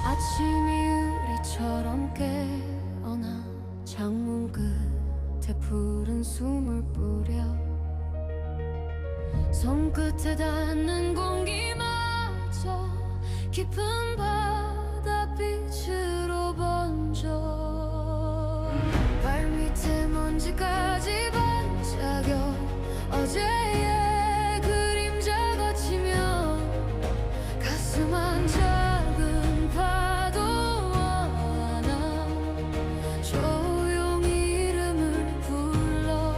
아침이 우리처럼 깨어나 창문 끝에 푸른 숨을 뿌려 손끝에 닿는 공기마저 깊은 바닷빛으로 번져 발밑에 먼지까지 반짝여 어제의 그림자 거치며 가슴 한 작은 파도 하나 조용히 이름을 불러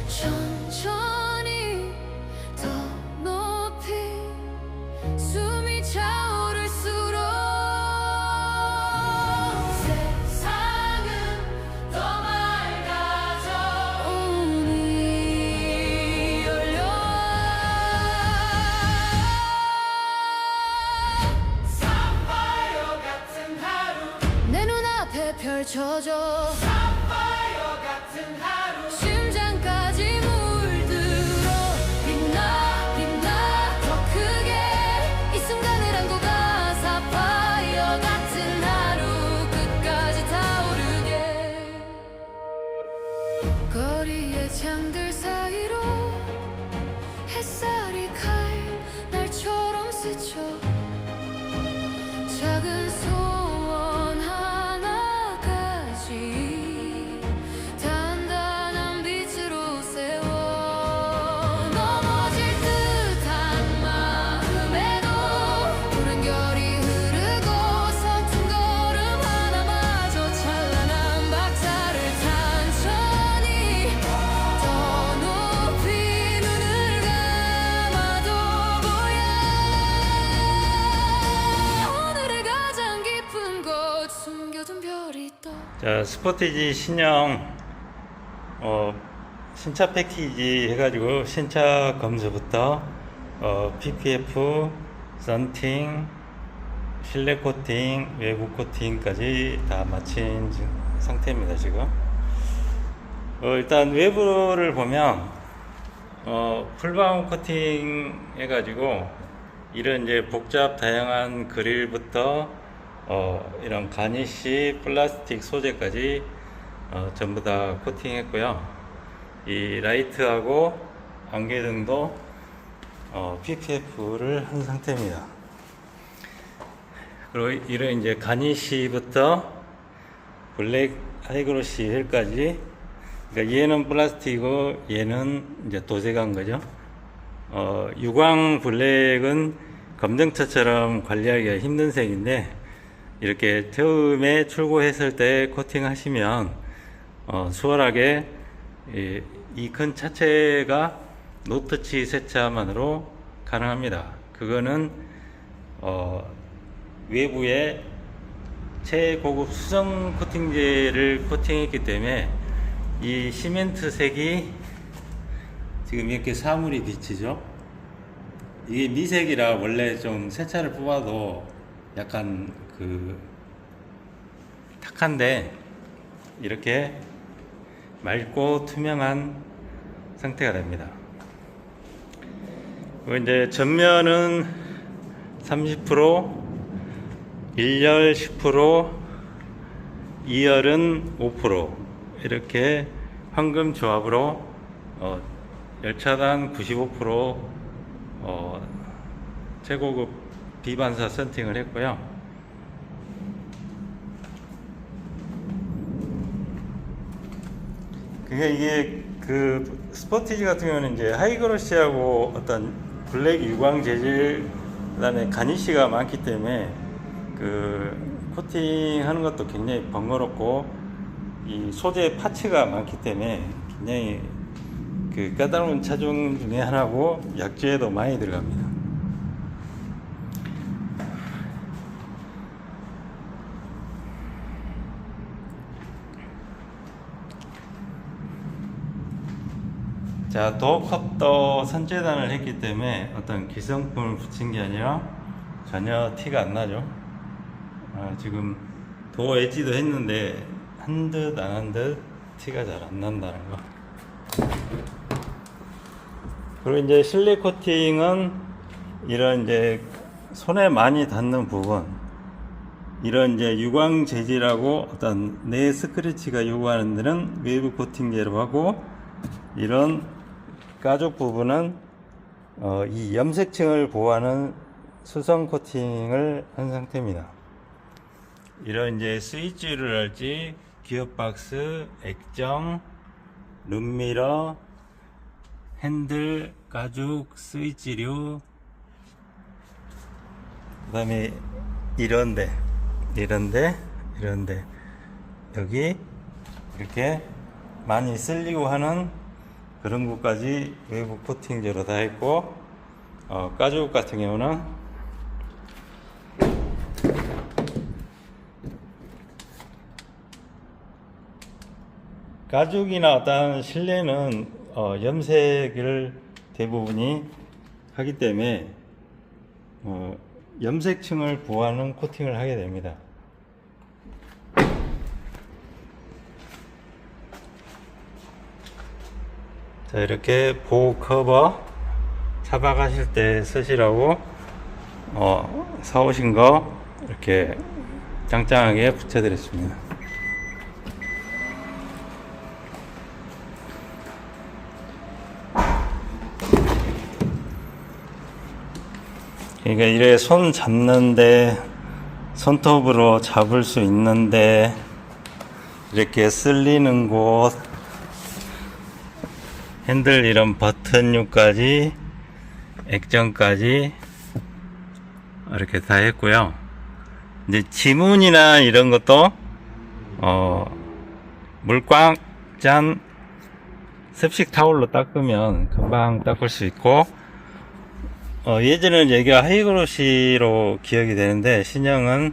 천천히 더 높이 숨이 차오를수록 세상은 더 맑아져 운이 열려 사파이어 같은 하루 내 눈앞에 펼쳐져 사파이어 같은 하루 심장까지 물들어 빛나 빛나 더 크게 이 순간을 안고 가 사파이어 같은 하루 끝까지 타오르게 거리의 창들 사이로 햇살이 갈 날처럼 스쳐 작은 소원 하나까지 단단한 빛으로 세워 넘어질 듯한 마음에도 푸른 결이 흐르고 서툰 걸음 하나마저 찬란한 박자를 천천히 더 높이 눈을 감아도 보여 오늘의 가장 깊은 곳 숨겨둔 별이 떠 자, 스포티지 신형 신차 패키지 해가지고 신차 검수부터 PPF, 썬팅, 실내 코팅, 외부 코팅까지 다 마친 상태입니다. 지금 일단 외부를 보면 풀바움 코팅 해가지고 이런 이제 복잡 다양한 그릴부터 이런 가니쉬 플라스틱 소재까지 전부 다 코팅했고요. 이 라이트하고 안개등도 PPF를 한 상태입니다. 그리고 이런 이제 가니쉬부터 블랙 하이그로시 휠까지, 그러니까 얘는 플라스틱이고 얘는 이제 도색한 거죠. 유광 블랙은 검정차처럼 관리하기가 힘든 색인데 이렇게 처음에 출고했을 때 코팅 하시면 수월하게 이 큰 차체가 노터치 세차만으로 가능합니다. 그거는 외부에 최고급 수성 코팅제를 코팅했기 때문에 이 시멘트 색이 지금 이렇게 사물이 비치죠. 이게 미색이라 원래 좀 세차를 뽑아도 약간 탁한데 이렇게 맑고 투명한 상태가 됩니다. 그리고 이제 전면은 30%, 1열 10%, 2열은 5% 이렇게 황금 조합으로 열차당 95% 최고급 비반사 썬팅을 했고요. 그게 이게 그 스포티지 같은 경우는 이제 하이그로시하고 어떤 블랙 유광 재질, 그다음에 가니쉬가 많기 때문에 그 코팅하는 것도 굉장히 번거롭고 이 소재 파츠가 많기 때문에 굉장히 그 까다로운 차종 중에 하나고 약재도 많이 들어갑니다. 자, 도어컵도 선재단을 했기 때문에 어떤 기성품을 붙인 게 아니라 전혀 티가 안 나죠. 지금 도어 엣지도 했는데 한 듯 안 한 듯 티가 잘 안 난다는 거. 그리고 이제 실내 코팅은 이런 이제 손에 많이 닿는 부분, 이런 이제 유광 재질하고 어떤 내 스크래치가 요구하는 데는 외부 코팅제로 하고, 이런 가죽 부분은 이 염색층을 보호하는 수성 코팅을 한 상태입니다. 이런 이제 스위치를 할지 기어박스, 액정, 룸미러, 핸들, 가죽, 스위치류, 그 다음에 이런데 여기 이렇게 많이 쓸리고 하는 그런 곳까지 외부 코팅제로 다 했고, 가죽 같은 경우는 가죽이나 어떤 실내는 염색을 대부분이 하기 때문에 염색층을 보호하는 코팅을 하게 됩니다. 자, 이렇게 보호 커버 차박하실 때 쓰시라고 사오신 거 이렇게 짱짱하게 붙여드렸습니다. 그러니까 이래 손 잡는데, 손톱으로 잡을 수 있는데, 이렇게 쓸리는 곳, 핸들 이런 버튼류까지, 액정까지 이렇게 다 했고요. 이제 지문이나 이런 것도 물 꽉 짠 습식 타올로 닦으면 금방 닦을 수 있고, 예전에는 여기가 하이그로시로 기억이 되는데, 신형은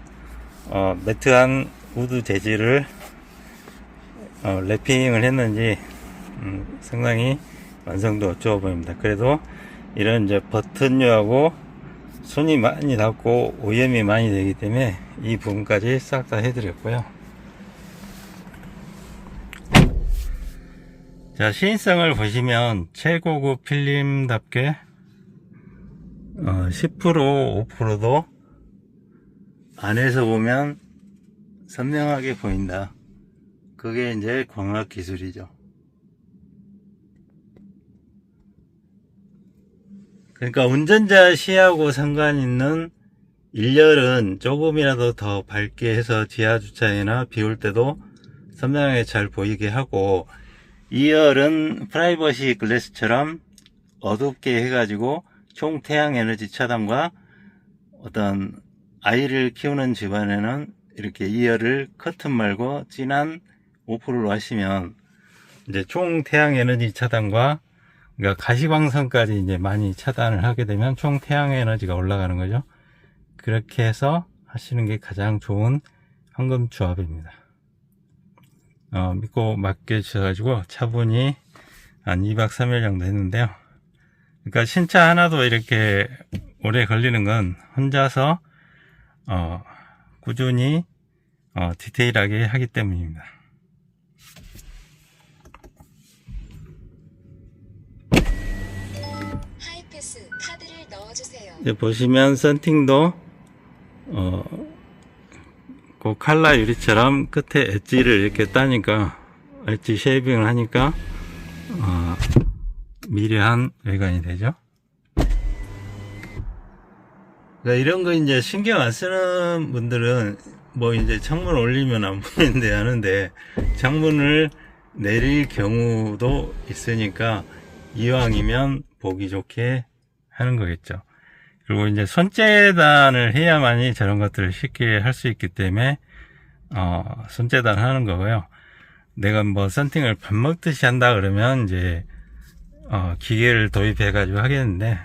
매트한 우드 재질을 랩핑을 했는지 상당히 완성도 좋아 보입니다. 그래도 이런 이제 버튼류하고 손이 많이 닿고 오염이 많이 되기 때문에 이 부분까지 싹 다 해드렸고요. 자, 시인성을 보시면 최고급 필름답게 10% 5%도 안에서 보면 선명하게 보인다. 그게 이제 광학 기술이죠. 그러니까 운전자 시야하고 상관 있는 1열은 조금이라도 더 밝게 해서 지하 주차장이나 비 올 때도 선명하게 잘 보이게 하고, 2열은 프라이버시 글래스처럼 어둡게 해가지고 총 태양 에너지 차단과 어떤 아이를 키우는 집안에는 이렇게 2열을 커튼 말고 진한 5%로 하시면 이제 총 태양 에너지 차단과, 그러니까 가시광선까지 이제 많이 차단을 하게 되면 총 태양 에너지가 올라가는 거죠. 그렇게 해서 하시는 게 가장 좋은 황금 조합입니다. 믿고 맡겨주셔가지고 차분히 한 2박 3일 정도 했는데요. 그러니까 신차 하나도 이렇게 오래 걸리는 건 혼자서 꾸준히 디테일하게 하기 때문입니다. 하이패스 카드를 넣어주세요. 이제 보시면 썬팅도 그 칼라 유리처럼 끝에 엣지를 이렇게 따니까, 엣지 쉐이빙을 하니까 미려한 외관이 되죠. 그러니까 이런 거 이제 신경 안 쓰는 분들은 뭐 이제 창문 올리면 안 보이는데 하는데, 창문을 내릴 경우도 있으니까 이왕이면 보기 좋게 하는 거겠죠. 그리고 이제 손재단을 해야만이 저런 것들을 쉽게 할 수 있기 때문에 손재단 하는 거고요. 내가 뭐 썬팅을 밥 먹듯이 한다 그러면 이제 기계를 도입해 가지고 하겠는데,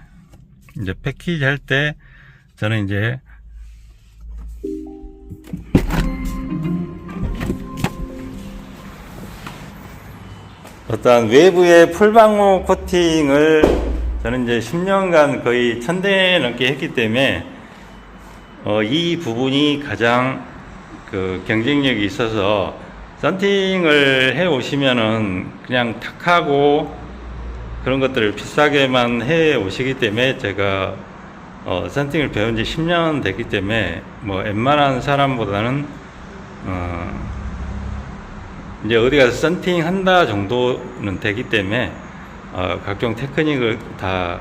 이제 패키지 할 때 저는 이제 어떤 외부의 풀방울 코팅을 저는 이제 10년간 거의 1000대 넘게 했기 때문에 이 부분이 가장 그 경쟁력이 있어서 썬팅을 해 오시면은 그냥 탁하고 그런 것들을 비싸게만 해 오시기 때문에 제가 썬팅을 배운 지 10년 됐기 때문에 뭐 웬만한 사람보다는 이제 어디 가서 썬팅 한다 정도는 되기 때문에 각종 테크닉을 다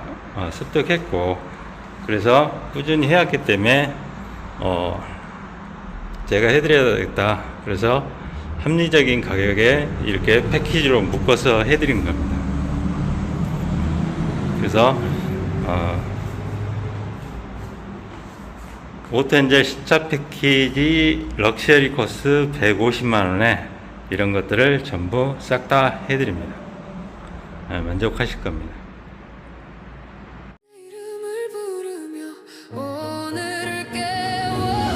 습득했고, 그래서 꾸준히 해왔기 때문에 제가 해드려야겠다. 그래서 합리적인 가격에 이렇게 패키지로 묶어서 해드린 겁니다. 그래서 오텐젤 신차 패키지 럭셔리 코스 150만원에 이런 것들을 전부 싹 다 해드립니다. 만족하실 겁니다. 이름을 부르며 오늘을 깨워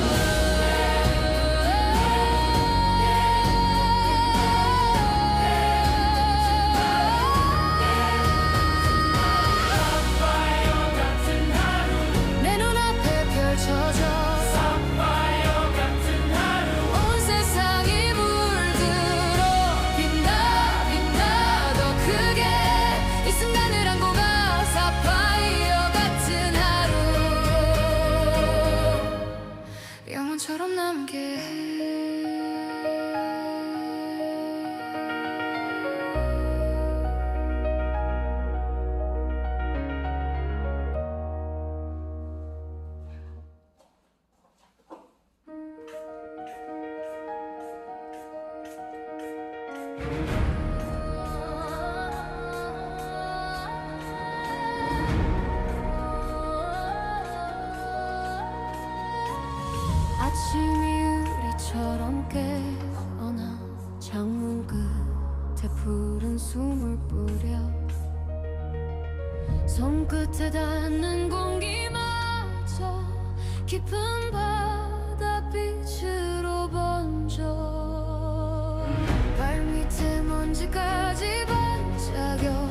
내 눈앞에 펼쳐져 온 세상이 물들어 빛나 빛나 더 크게 이 순간을 안고 가 사파이어 같은 하루 영원처럼 남게 해 아침이 우리처럼 깨어나 창문 끝에 푸른 숨을 뿌려 손끝에 닿는 공기마저 깊은 바다빛으로 번져 발밑에 먼지까지 반짝여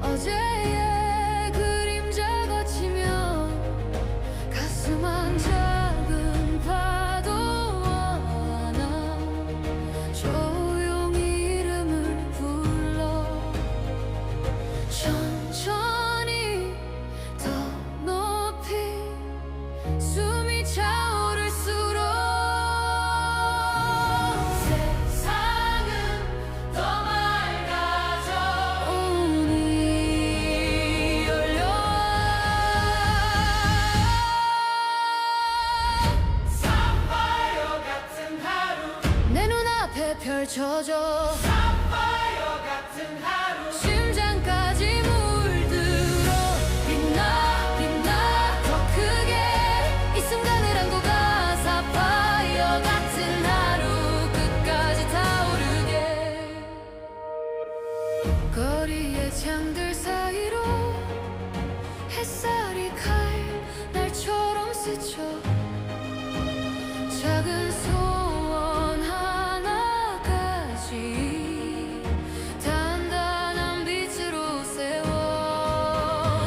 어제의 그림자 거치며 가슴 한 작은 파도 하나 조용히 이름을 불러 천천히 더 높이 숨이 차오를수록 세상은 더 맑아져 운이 열려 사파이어 같은 하루 내 눈앞에 펼쳐져 사파이어 같은 하루 심장까지 물들어 빛나 빛나 더 크게 이 순간을 안고 가 사파이어 같은 하루 끝까지 타오르게 거리의 창들 사이로 햇살이 칼 날처럼 스쳐 작은 소원 하나까지 단단한 빛으로 세워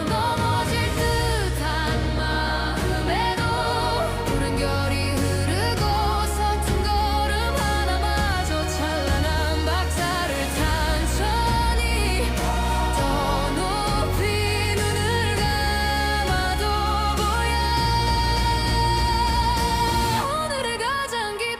넘어질 듯한 마음에도 푸른 결이 흐르고 서툰 걸음 하나마저 찬란한 박자를 천천히 더 높이 눈을 감아도 보여 오늘의 가장 깊은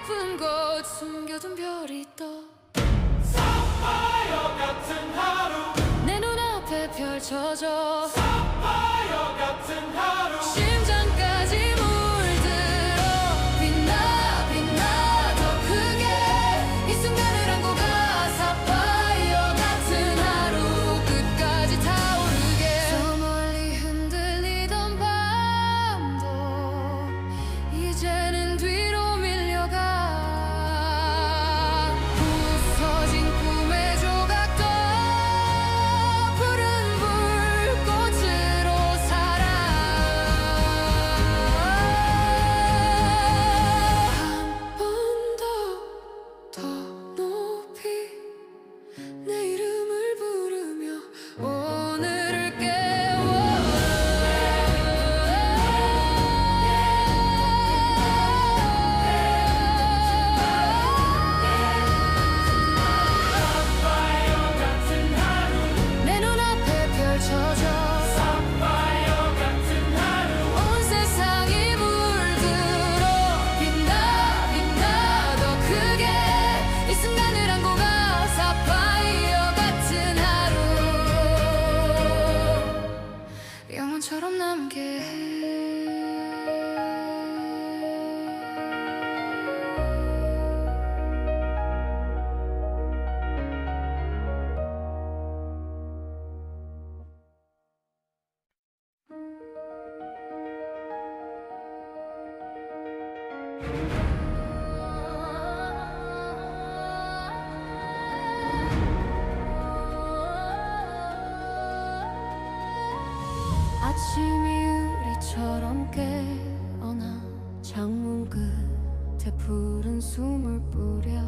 아침이 우리처럼 깨어나 창문 끝에 푸른 숨을 뿌려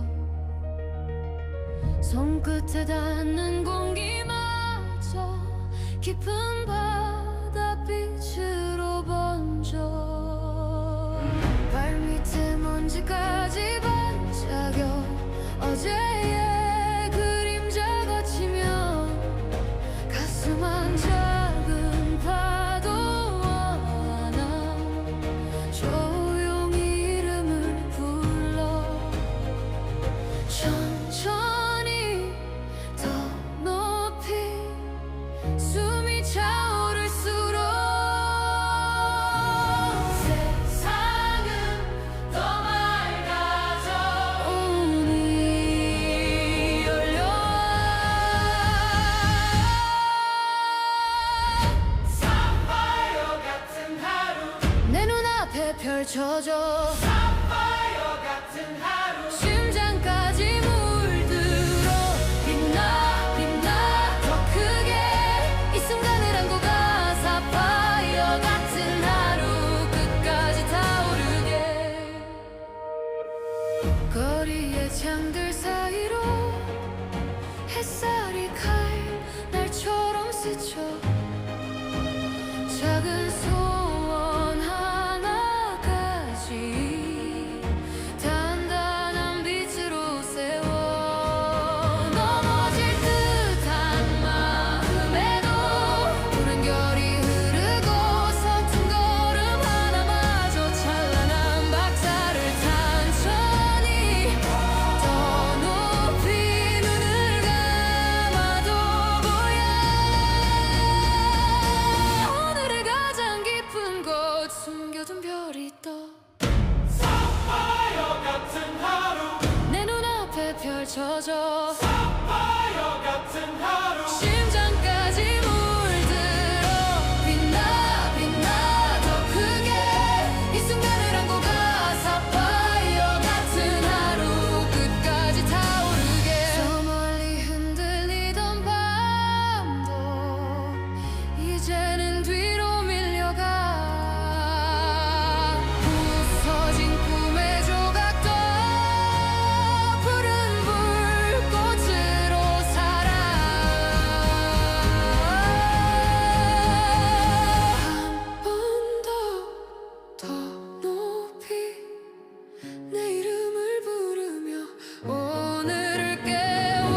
손끝에 닿는 공기마저 깊은 바다빛으로 번져 발밑에 먼지까지 반짝여 어제의 그림자 거치며 가슴 한 작은 파도 하나 조용히 이름을 불러 천천히 더 높이 숨이 차오를수록 세상은 더 맑아져 운이 열려 사파이어 같은 하루 내 눈앞에 펼쳐져 사파이어 같은 하루 심장까지 물들어 빛나 빛나 더 크게 이 순간을 안고 가 사파이어 같은 하루 끝까지 타오르게 거리의 창들 사이로 햇살이 칼날처럼 스쳐 작은 소원 하나까지 단단한 빛으로 세워 넘어질 듯한 마음에도 푸른 결이 흐르고 서툰 걸음 하나마저 찬란한 박자를 천천히 더 높이 눈을 감아도 보여 오늘의 가장 깊은 곳 숨겨둔 별이 떠 사파이어 같은 하루 내 눈앞에 펼쳐져 사파이어 같은 하루 심장까지 물들어 빛나 빛나 더 크게 이 순간을 안고 가 사파이어 같은 하루 끝까지 타오르게 저 멀리 흔들리던 밤도 이제는 뒤로 밀려가 부서진 꿈의 조각도 푸른 불꽃으로 살아 한 번 더 높이 내 이름을 부르며 오늘을 깨워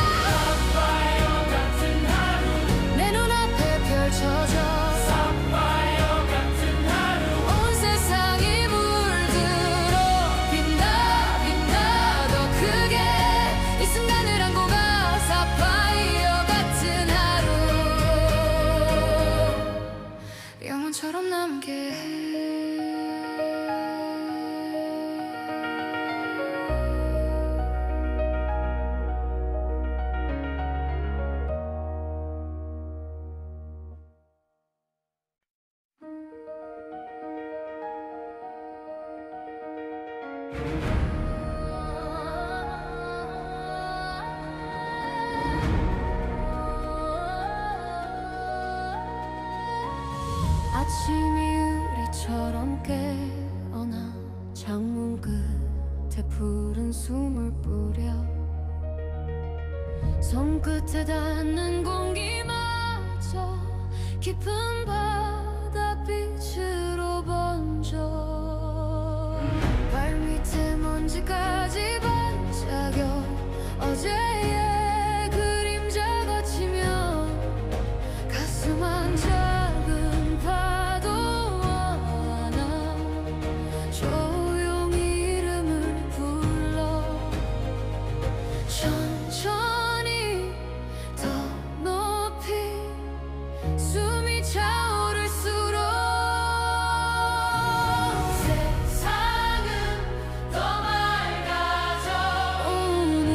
사파이어 같은 하루 내 눈앞에 펼쳐져 사파이어 같은 하루 온 세상이 물들어 빛나 빛나 더 크게 이 순간을 안고 가 사파이어 같은 하루 영원처럼 남게 해 아침이 우리처럼 깨어나 창문 끝에 푸른 숨을 뿌려 손끝에 닿는 공기마저 깊은 바다빛으로 번져 발밑에 먼지까지 반짝여 어제의 그림자 거치며 가슴 한 작은 파도 하나 조용히 이름을 불러 천천히 더 높이 숨이 차오를수록 세상은 더 맑아져 운이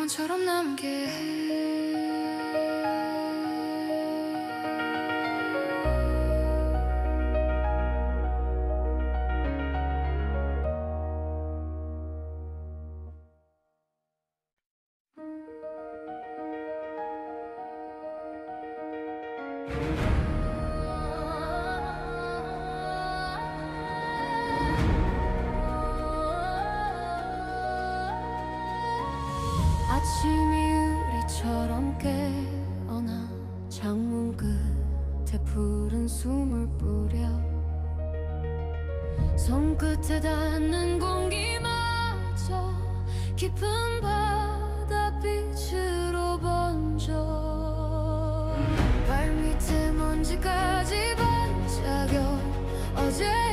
영원처럼 남게 해. 아침이 우리처럼 깨어나 창문 끝에 푸른 숨을 뿌려 손끝에 닿는 공기마저 깊은 바다빛으로 번져 발밑에 먼지까지 반짝여 어제